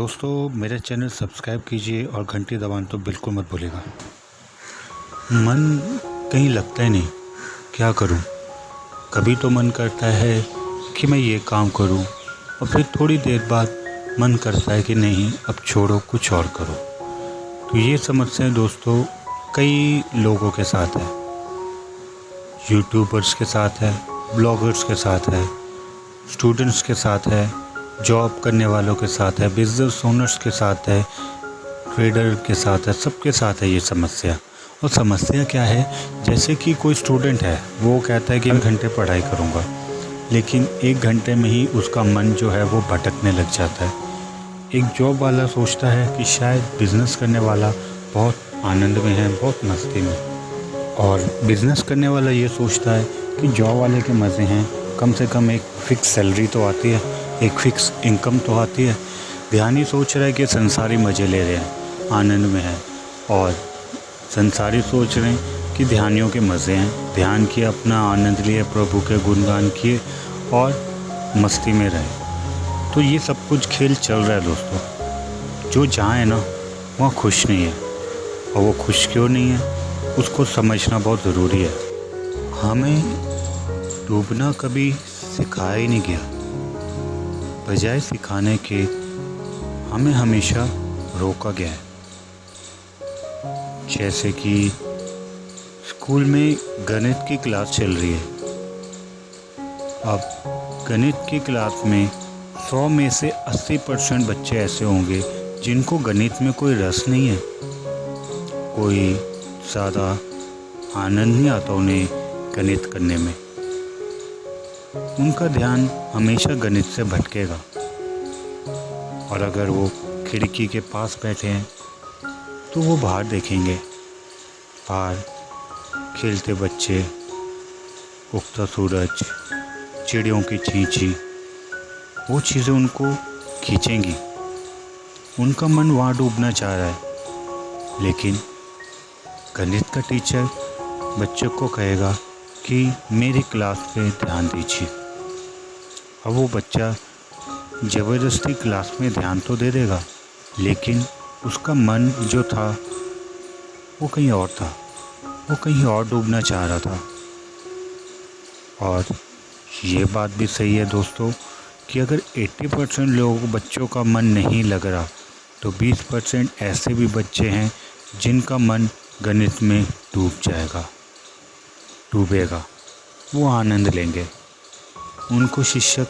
दोस्तों मेरे channel subscribe कीजिए और घंटी दबाना तो बिल्कुल मत भूलिएगा। मन कहीं लगता ही नहीं, क्या करूं? कभी तो मन करता है कि मैं ये काम करूं और फिर थोड़ी देर बाद मन करता है कि नहीं अब छोड़ो कुछ और करो। तो ये समस्याएं दोस्तों कई लोगों के साथ है, यूट्यूबर्स के साथ है, ब्लॉगर्स के साथ है, स्टूडेंट्स के साथ है, जॉब करने वालों के साथ है, बिजनेस ओनर्स के साथ है, ट्रेडर के साथ है, सबके साथ है ये समस्या। और समस्या क्या है, जैसे कि कोई स्टूडेंट है वो कहता है कि मैं घंटे पढ़ाई करूँगा, लेकिन 1 घंटे में ही उसका मन जो है वो भटकने लग जाता है। एक जॉब वाला सोचता है कि शायद बिज़नेस करने वाला बहुत आनंद में है, बहुत मस्ती में, और बिज़नेस करने वाला ये सोचता है कि जॉब वाले के मज़े हैं, कम से कम एक फ़िक्स सैलरी तो आती है, एक फ़िक्स इनकम तो आती है। ध्यानी सोच रहा है कि संसारी मज़े ले रहे हैं, आनंद में है, और संसारी सोच रहे हैं कि ध्यानियों के मज़े हैं, ध्यान किए, अपना आनंद लिए, प्रभु के गुणगान किए और मस्ती में रहे। तो ये सब कुछ खेल चल रहा है दोस्तों। जो जहाँ है ना वहाँ खुश नहीं है, और वो खुश क्यों नहीं है उसको समझना बहुत ज़रूरी है। हमें डूबना कभी सिखाया ही नहीं गया, बजाय सिखाने के हमें हमेशा रोका गया है। जैसे कि स्कूल में गणित की क्लास चल रही है, अब गणित की क्लास में 100 में से 80% बच्चे ऐसे होंगे जिनको गणित में कोई रस नहीं है, कोई ज़्यादा आनंद नहीं आता उन्हें गणित करने में। उनका ध्यान हमेशा गणित से भटकेगा। और अगर वो खिड़की के पास बैठे हैं तो वो बाहर देखेंगे, बाहर खेलते बच्चे, उगता सूरज, चिड़ियों की चींची, वो चीज़ें उनको खींचेंगी। उनका मन वहाँ डूबना चाह रहा है, लेकिन गणित का टीचर बच्चों को कहेगा कि मेरी क्लास पे ध्यान दीजिए। अब वो बच्चा ज़बरदस्ती क्लास में ध्यान तो दे देगा, लेकिन उसका मन जो था वो कहीं और था, वो कहीं और डूबना चाह रहा था। और ये बात भी सही है दोस्तों कि अगर 80% बच्चों का मन नहीं लग रहा, तो 20% ऐसे भी बच्चे हैं जिनका मन गणित में डूबेगा। वो आनंद लेंगे। उनको शिक्षक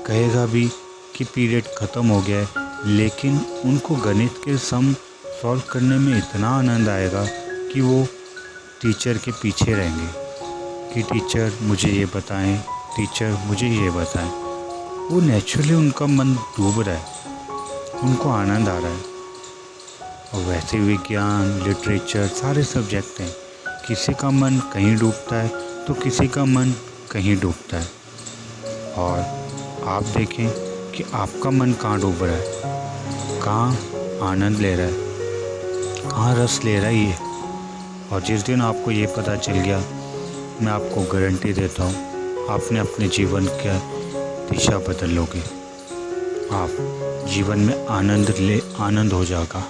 कहेगा भी कि पीरियड ख़त्म हो गया है, लेकिन उनको गणित के सम सॉल्व करने में इतना आनंद आएगा कि वो टीचर के पीछे रहेंगे कि टीचर मुझे ये बताएं, टीचर मुझे ये बताएं। वो नेचुरली उनका मन डूब रहा है, उनको आनंद आ रहा है। और वैसे विज्ञान, लिटरेचर, सारे सब्जेक्ट हैं, किसी का मन कहीं डूबता है तो किसी का मन कहीं डूबता है। और आप देखें कि आपका मन कहाँ डूब रहा है, कहाँ आनंद ले रहा है, कहाँ रस ले रहा है ये। और जिस दिन आपको ये पता चल गया, मैं आपको गारंटी देता हूँ आपने अपने जीवन का दिशा बदल लोगे। आप जीवन में आनंद हो जाएगा,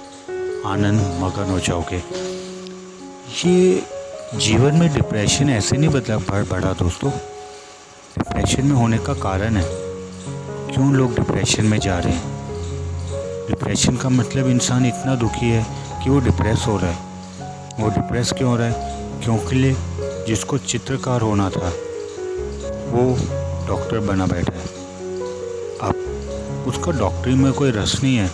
आनंद मगन हो जाओगे। ये जीवन में डिप्रेशन ऐसे नहीं बढ़ा दोस्तों। डिप्रेशन में होने का कारण है, क्यों लोग डिप्रेशन में जा रहे हैं। डिप्रेशन का मतलब इंसान इतना दुखी है कि वो डिप्रेस हो रहा है। वो डिप्रेस क्यों हो रहा है? क्योंकि जिसको चित्रकार होना था वो डॉक्टर बना बैठा है। अब उसका डॉक्टरी में कोई रस नहीं है,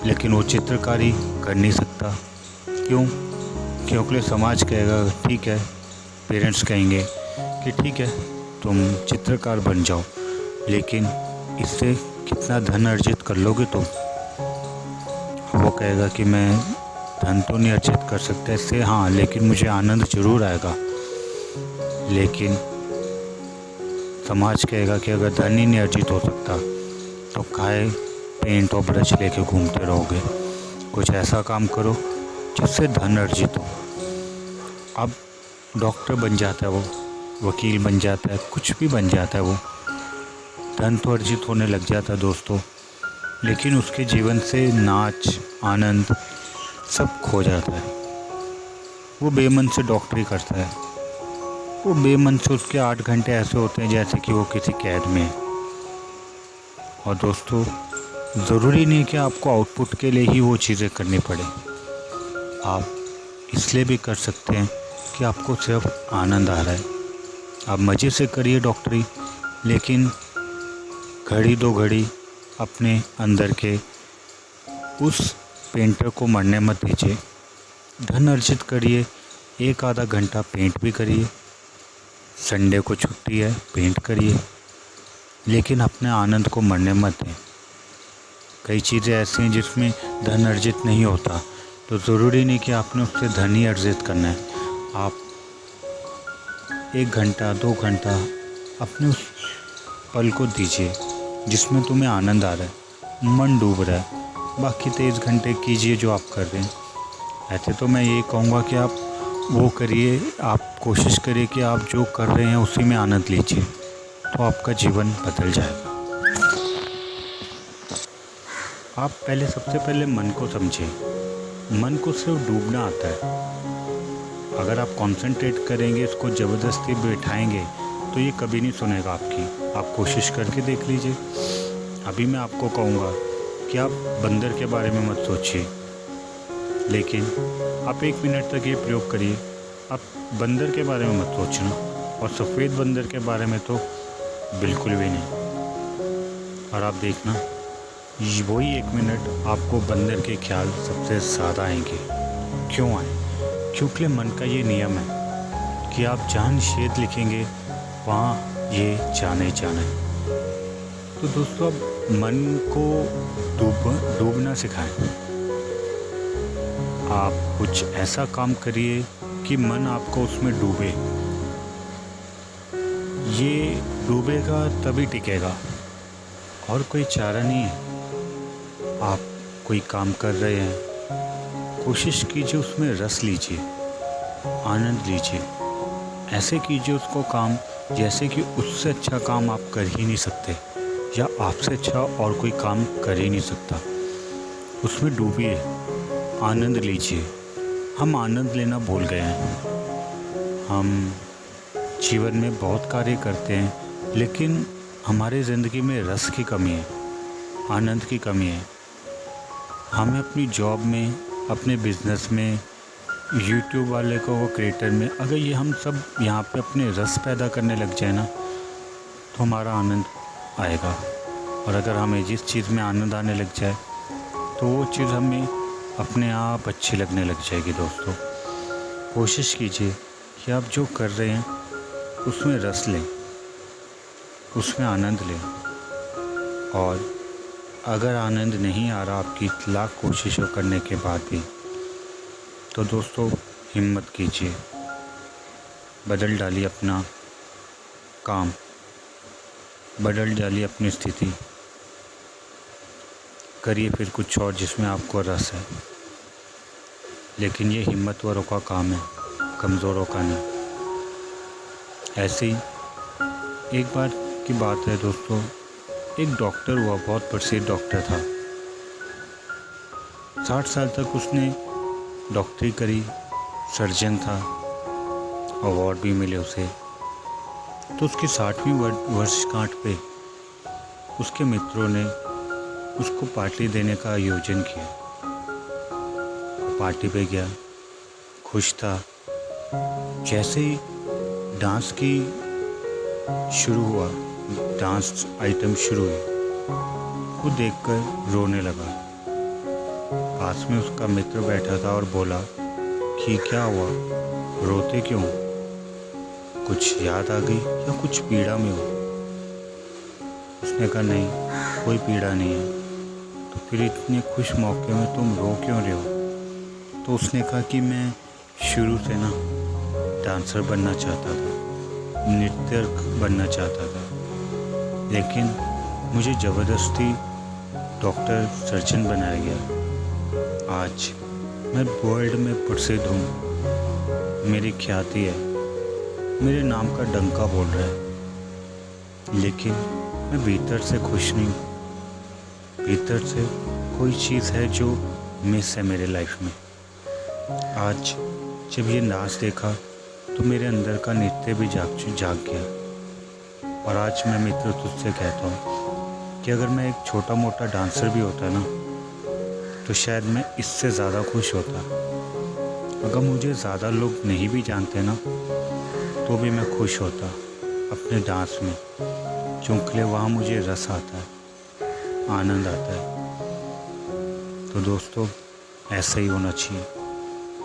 लेकिन वो चित्रकारी कर नहीं सकता। क्यों? क्योंकि समाज कहेगा ठीक है, पेरेंट्स कहेंगे कि ठीक है तुम चित्रकार बन जाओ, लेकिन इससे कितना धन अर्जित कर लोगे तुम? वो कहेगा कि मैं धन तो नहीं अर्जित कर सकता इससे, हाँ लेकिन मुझे आनंद ज़रूर आएगा। लेकिन समाज कहेगा कि अगर धन ही नहीं अर्जित हो सकता तो काहे पेंट और ब्रश लेके घूमते रहोगे, कुछ ऐसा काम करो जिससे धन अर्जित हो। अब डॉक्टर बन जाता है वो, वकील बन जाता है, कुछ भी बन जाता है वो, धन तो अर्जित होने लग जाता है दोस्तों। लेकिन उसके जीवन से नाच, आनंद सब खो जाता है। वो बेमन से डॉक्टरी करता है। वो बेमन से उसके 8 घंटे ऐसे होते हैं जैसे कि वो किसी कैद में है। और दोस्तों, ज़रूरी नहीं कि आपको आउटपुट के लिए ही वो चीज़ें करनी पड़े। आप इसलिए भी कर सकते हैं कि आपको सिर्फ आनंद आ रहा है। आप मज़े से करिए डॉक्टरी, लेकिन घड़ी दो घड़ी अपने अंदर के उस पेंटर को मरने मत दीजिए। धन अर्जित करिए, एक आधा घंटा पेंट भी करिए। संडे को छुट्टी है, पेंट करिए, लेकिन अपने आनंद को मरने मत दें। कई चीज़ें ऐसी हैं जिसमें धन अर्जित नहीं होता, तो ज़रूरी नहीं कि आपने उससे धन ही अर्जित करना है। आप 1 घंटा 2 घंटा अपने उस पल को दीजिए जिसमें तुम्हें आनंद आ रहा है, मन डूब रहा है। बाकी 23 घंटे कीजिए जो आप कर रहे हैं। ऐसे तो मैं यही कहूँगा कि आप वो करिए, आप कोशिश करिए कि आप जो कर रहे हैं उसी में आनंद लीजिए, तो आपका जीवन बदल जाएगा। आप सबसे पहले मन को समझें। मन को सिर्फ डूबना आता है। अगर आप कंसंट्रेट करेंगे, इसको ज़बरदस्ती बैठाएंगे, तो ये कभी नहीं सुनेगा आपकी। आप कोशिश करके देख लीजिए। अभी मैं आपको कहूँगा कि आप बंदर के बारे में मत सोचिए, लेकिन आप 1 मिनट तक ये प्रयोग करिए। आप बंदर के बारे में मत सोचना, और सफ़ेद बंदर के बारे में तो बिल्कुल भी नहीं। और आप देखना, वही 1 मिनट आपको बंदर के ख्याल सबसे ज़्यादा आएंगे। क्यों आए? क्योंकि मन का ये नियम है कि आप जहाँ निषेध लिखेंगे वहाँ ये जाना ही जाना है। तो दोस्तों, अब मन को डूबना सिखाएं। आप कुछ ऐसा काम करिए कि मन आपको उसमें डूबे। ये डूबेगा तभी टिकेगा, और कोई चारा नहीं है। आप कोई काम कर रहे हैं, कोशिश कीजिए उसमें रस लीजिए, आनंद लीजिए। ऐसे कीजिए उसको काम जैसे कि उससे अच्छा काम आप कर ही नहीं सकते, या आपसे अच्छा और कोई काम कर ही नहीं सकता। उसमें डूबिए, आनंद लीजिए। हम आनंद लेना भूल गए हैं। हम जीवन में बहुत कार्य करते हैं, लेकिन हमारे ज़िंदगी में रस की कमी है, आनंद की कमी है। हमें अपनी जॉब में, अपने बिजनेस में, यूट्यूब वाले को वो क्रिएटर में, अगर ये हम सब यहाँ पे अपने रस पैदा करने लग जाए ना, तो हमारा आनंद आएगा। और अगर हमें जिस चीज़ में आनंद आने लग जाए, तो वो चीज़ हमें अपने आप अच्छी लगने लग जाएगी। दोस्तों, कोशिश कीजिए कि आप जो कर रहे हैं उसमें रस लें, उसमें आनंद लें। और अगर आनंद नहीं आ रहा आपकी लाख कोशिशों करने के बाद भी, तो दोस्तों हिम्मत कीजिए, बदल डालिए अपना काम, बदल डालिए अपनी स्थिति, करिए फिर कुछ और जिसमें आपको रस है। लेकिन ये हिम्मतवरों का काम है, कमज़ोरों का नहीं। ऐसे ही एक बार की बात है दोस्तों, एक डॉक्टर हुआ, बहुत प्रसिद्ध डॉक्टर था। 60 साल तक उसने डॉक्टरी करी, सर्जन था, अवार्ड भी मिले उसे। तो उसकी 60वीं वर्षगांठ पे उसके मित्रों ने उसको पार्टी देने का आयोजन किया। पार्टी पे गया, खुश था। जैसे ही डांस की शुरू हुआ, डांस आइटम शुरू हुई, वो देखकर रोने लगा। पास में उसका मित्र बैठा था और बोला कि क्या हुआ, रोते क्यों? कुछ याद आ गई या कुछ पीड़ा में हो? उसने कहा नहीं, कोई पीड़ा नहीं है। तो फिर इतने खुश मौके में तुम रो क्यों रहे हो? तो उसने कहा कि मैं शुरू से ना डांसर बनना चाहता था, नृत्यक बनना चाहता था, लेकिन मुझे ज़बरदस्ती डॉक्टर सर्जन बनाया गया। आज मैं वर्ल्ड में प्रसिद्ध हूँ, मेरी ख्याति है, मेरे नाम का डंका बोल रहा है, लेकिन मैं भीतर से खुश नहीं हूँ। भीतर से कोई चीज़ है जो मिस है मेरे लाइफ में। आज जब ये नाच देखा तो मेरे अंदर का नृत्य भी जाग गया। और आज मैं मित्र तुझसे कहता हूँ कि अगर मैं एक छोटा मोटा डांसर भी होता ना तो शायद मैं इससे ज़्यादा खुश होता। अगर मुझे ज़्यादा लोग नहीं भी जानते ना तो भी मैं खुश होता अपने डांस में, क्योंकि वहाँ मुझे रस आता है, आनंद आता है। तो दोस्तों, ऐसा ही होना चाहिए।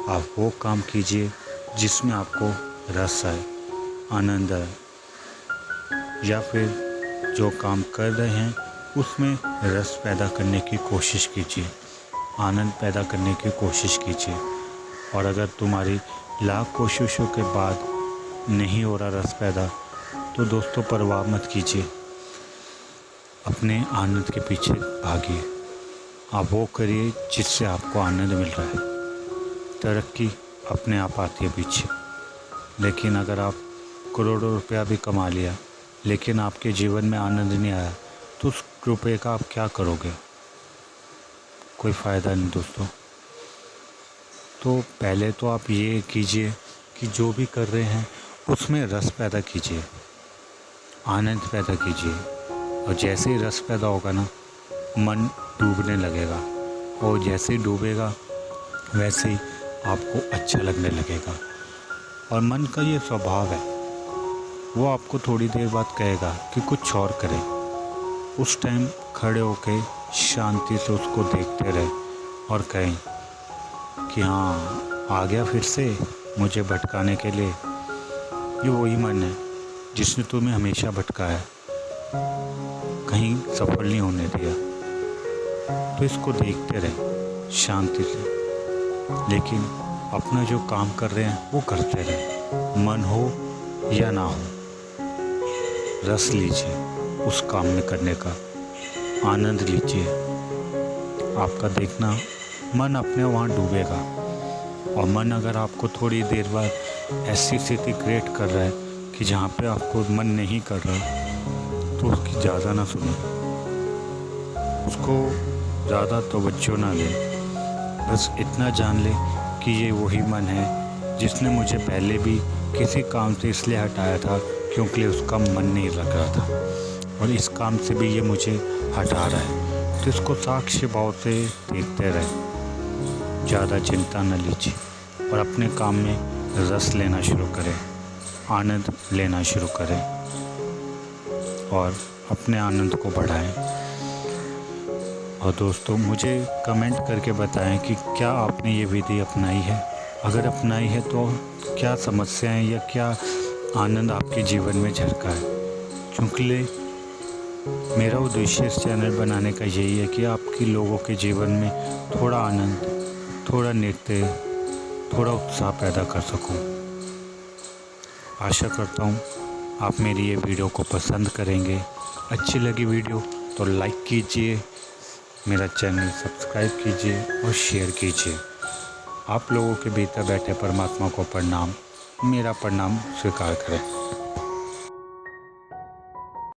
आप वो काम कीजिए जिसमें आपको रस आए, आनंद आए, या फिर जो काम कर रहे हैं उसमें रस पैदा करने की कोशिश कीजिए, आनंद पैदा करने की कोशिश कीजिए। और अगर तुम्हारी लाख कोशिशों के बाद नहीं हो रहा रस पैदा तो दोस्तों परवाह मत कीजिए, अपने आनंद के पीछे भागिए। आप वो करिए जिससे आपको आनंद मिल रहा है। तरक्की अपने आप आती है पीछे। लेकिन अगर आप करोड़ों रुपया भी कमा लिया लेकिन आपके जीवन में आनंद नहीं आया तो उस रुपये का आप क्या करोगे? कोई फ़ायदा नहीं दोस्तों। तो पहले तो आप ये कीजिए कि जो भी कर रहे हैं उसमें रस पैदा कीजिए, आनंद पैदा कीजिए। और जैसे ही रस पैदा होगा ना, मन डूबने लगेगा, और जैसे ही डूबेगा वैसे ही आपको अच्छा लगने लगेगा। और मन का ये स्वभाव है, वो आपको थोड़ी देर बाद कहेगा कि कुछ और करें। उस टाइम खड़े होके शांति से उसको देखते रहे और कहें कि हाँ, आ गया फिर से मुझे भटकाने के लिए। ये वही मन है जिसने तुम्हें हमेशा भटकाया, कहीं सफल नहीं होने दिया। तो इसको देखते रहे शांति से, लेकिन अपना जो काम कर रहे हैं वो करते रहे, मन हो या ना हो। रस लीजिए उस काम में करने का, आनंद लीजिए। आपका देखना मन अपने वहाँ डूबेगा। और मन अगर आपको थोड़ी देर बाद ऐसी स्थिति क्रिएट कर रहा है कि जहाँ पे आपको मन नहीं कर रहा तो उसकी ज़्यादा ना सुने, उसको ज़्यादा तवज्जो ना ले। बस इतना जान ले कि ये वही मन है जिसने मुझे पहले भी किसी काम से इसलिए हटाया था क्योंकि उसका मन नहीं लग रहा था, और इस काम से भी ये मुझे हटा रहा है। तो इसको साक्ष्य भाव से देखते रहे, ज़्यादा चिंता न लीजिए और अपने काम में रस लेना शुरू करें, आनंद लेना शुरू करें और अपने आनंद को बढ़ाएं। और दोस्तों, मुझे कमेंट करके बताएं कि क्या आपने ये विधि अपनाई है। अगर अपनाई है तो क्या समस्याएं या क्या आनंद आपके जीवन में झलका है। क्योंकि मेरा उद्देश्य इस चैनल बनाने का यही है कि आपके लोगों के जीवन में थोड़ा आनंद, थोड़ा नृत्य, थोड़ा उत्साह पैदा कर सकूं। आशा करता हूं आप मेरी ये वीडियो को पसंद करेंगे। अच्छी लगी वीडियो तो लाइक कीजिए, मेरा चैनल सब्सक्राइब कीजिए और शेयर कीजिए। आप लोगों के भीतर बैठे परमात्मा को प्रणाम, मेरा प्रणाम स्वीकार करें।